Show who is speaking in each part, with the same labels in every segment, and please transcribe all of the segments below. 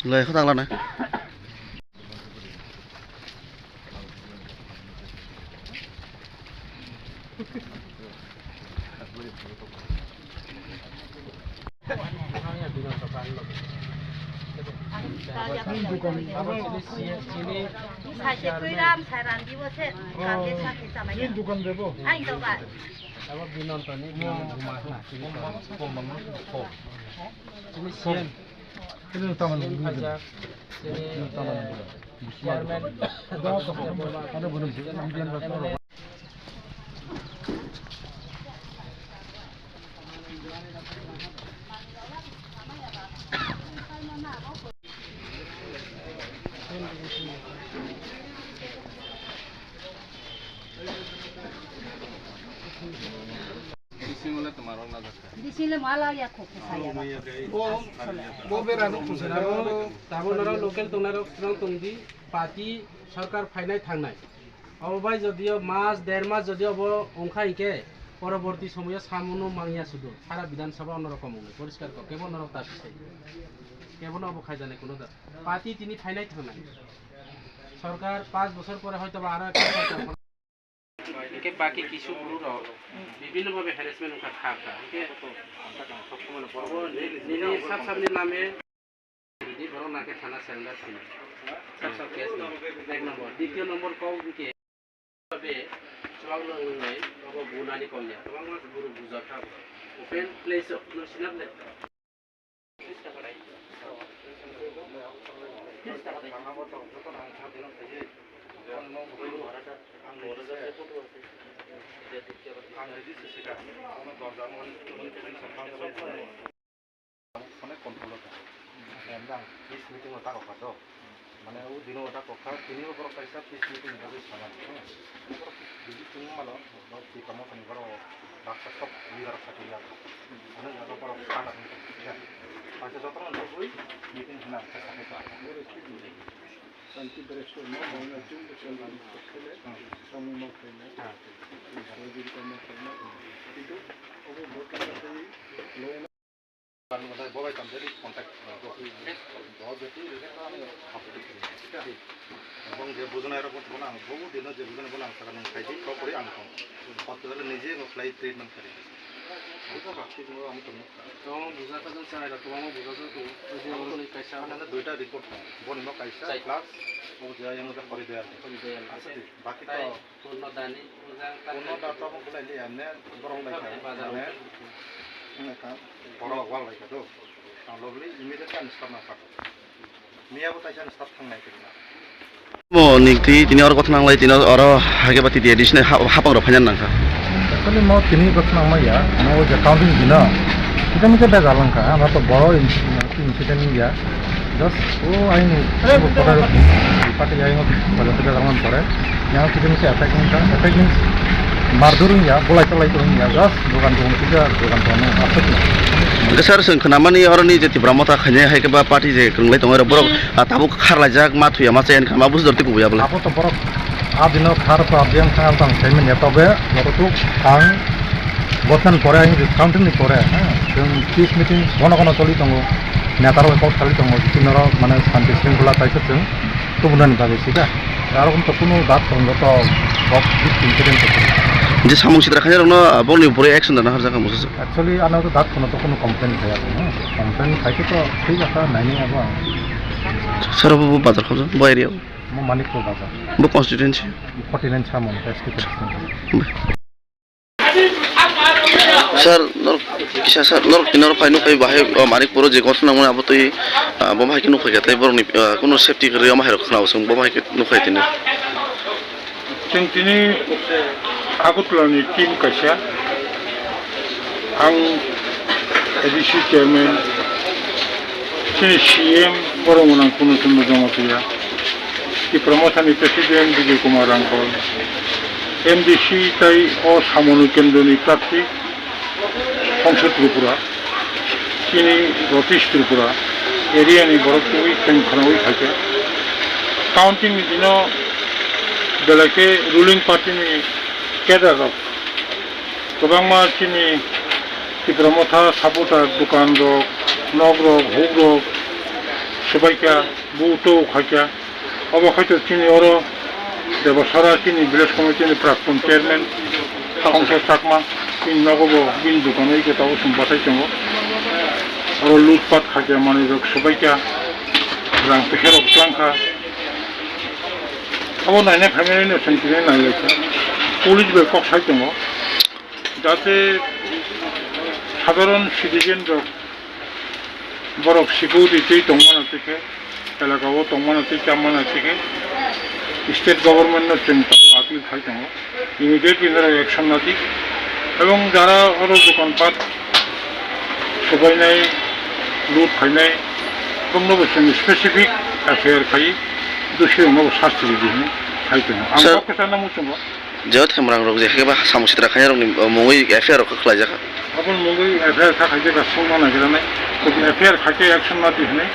Speaker 1: Lời khó tăng lên này.
Speaker 2: Disile mala ya koku saya.
Speaker 3: Bo berano kusana তাবনরা local তোনারা strong তংদি party সরকার ফাইনাই থাংনাই অবাই যদিও মাস দেড় মাস যদিও অব অংখাইকে পরবর্তী সময়ে সামনো মাংয়া শুধু সারা বিধানসভা অন্যরকম পরিষ্কার কর কেবল নরক তার বিষয় কেবল অবখাই জানে কোনো পার্টি তিনি ফাইনাই থাংনাই সরকার 5 বছর পরে হয়তো আরো একটা সরকার একে বাকি কিছু গুরুর বিভিন্নভাবে হ্যারাসমেন্ট ওখানে থাকা একে নিলে সব সবনি নামে বরং নাকে থানা সেন্টার ছিল সব সব কেস এক নম্বর দ্বিতীয় নম্বর কও কি তবে চলাগুলো নাই তবে বুনানি কমিয়া তবে আমার গুরু বুঝা থাক ওপেন প্লেস অফ নসিনাবলে
Speaker 4: মানে ও দিন ওটা কথা তিনি ওপর পয়সা পিস মিটিং ভাবে সামান যদি তুমি মালো কি কাম করে বড় ডাক্তার সব লিডার থাকে না মানে যত বড় কাটা আছে যত না ওই মিটিং না থাকে শান্তি বেরেস্ট না বড় টিম চলমান করতে সময় মত না সহযোগিতা করতে কিন্তু ওই ভোট করতে লয় ববাই কাম যদি কন্টাক্ট এবং যে বুঝনা এরকম বলা বহু দিন যে বুঝনা বলা থাকা খাইছি সব করে আমি কম হসপিটালে নিজে ফ্লাইট ট্রিটমেন্ট করি আমি তো
Speaker 3: বুঝা তো চাই না তোমার বুঝা তো ওই পয়সা
Speaker 4: মানে দুইটা রিপোর্ট বনিম পয়সা প্লাস ও যে এমন করে দেয়া আছে বাকি তো
Speaker 3: পূর্ণ দানি
Speaker 4: পূর্ণ ডাটা বলে এনে বরং লাগে বাজারে বড় ওয়াল লাগে তো লগলি ইমিডিয়েট আনস্টার না পাক মিয়াবো তাইছে আনস্টার থাংনাই কিনা
Speaker 1: Mo nikti tini or কথা নাংলাই tini or hage bati di addition hapang ro phanyan nangka.
Speaker 4: Actually mau tini কথা নাংলাই ya mau je counting dina kita mungkin ada jalan ka আমরা তো বড় incident ya just aing pada party aing pada tiga jalan pore yang kita mesti attack means marduring ya bolai turun ya just bukan tiga bukan apa sih
Speaker 1: Sar sing khnamani orni jeti bramota khanye hai ke ba party je kunglai tongero borok tabu kharlai jak mathuya ma chen khama bus dorti kuya bla
Speaker 4: apa to borok adino khar to abjang khang tang semen ya tobe borotu ang botan pore aing counting ni pore jeung peace meeting kono choli tongo netaro ekot choli tongo tinoro mane shanti shrinkhula paise jeung tubunani bage sika arokom to kuno dat tongo to bok incident to
Speaker 1: je samung sidra khanya rona boni pore action dana har jaka musu
Speaker 4: actually ana to dat kono to kono complain khaya complain khaike to thik asa naini aba
Speaker 1: sarabu bazar khojo bo area
Speaker 4: mo manikpur bazar
Speaker 1: bo constituency
Speaker 4: 49 chamon test
Speaker 1: sir nor kisa sir nor kinor painu kai bahai manik puro je gotna mone abotoi bomai kinu khai gatai borni kono safety kare ma hero khna usung bomai ke nu khai tine
Speaker 5: Tini Agutulani team kasya ang edisi chairman sini CM Boromunang kuno tumu jamatiya ki promotion president Vijay Kumar Rangkol MDC tai o samonu kendoni prapti সংসদ Tripura sini Rotish Tripura area ni borokui khanoi থাকে counting dino belake ruling party ni kedar kobangma chini ki promotha supporter dukan do নগরক হুগরক সবাইকা বউটো খাইকা অবখাইতে তিনি ওরও দেবসরা তিনি village কমিটির প্রাক্তন chairman সংসদ চাকমা তিনি নগব বিন দোকান এই কথাও সম্পাদাই দङ আরও লুটপাট খাইকা মানে সবাইকা রাং পেখের অক্লাংখা আবার নাইনা ফ্যামিলি সেন্টিনে নাইলাইছে পুলিশ বে ককসাই দङ যাতে সাধারণ সিটিজেন বরফ সিকিউরিটি দंमाना থেকে এলাকাও দंमाना থেকে চামানা থেকে স্টেট গভর্নমেন্টের চিন্তাও আপিল খাই দङ ইমিডিয়েট ইনারা অ্যাকশন না দিক এবং যারা আরও দোকানপাট সবাইনাই লুট খাইনাই দंनो স্পেসিফিক এফআইআর খাই দোষী উনাव শাস্তি দিনে খাই দङ आं ककसाना मुचुंग
Speaker 1: जो थेमरां रग जे हेबा सामुसिद्रा खाय रंनि मुङै एफआईआर खौ खलायजाखा
Speaker 5: अपन मुङै एफआईआर खाखायजे गासैबो नागिरनानै एफआईआर खाके एक्शन ना दिने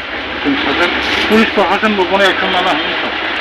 Speaker 5: जों साजों पुलिस प्रशासन बो एक्शन लानो हायो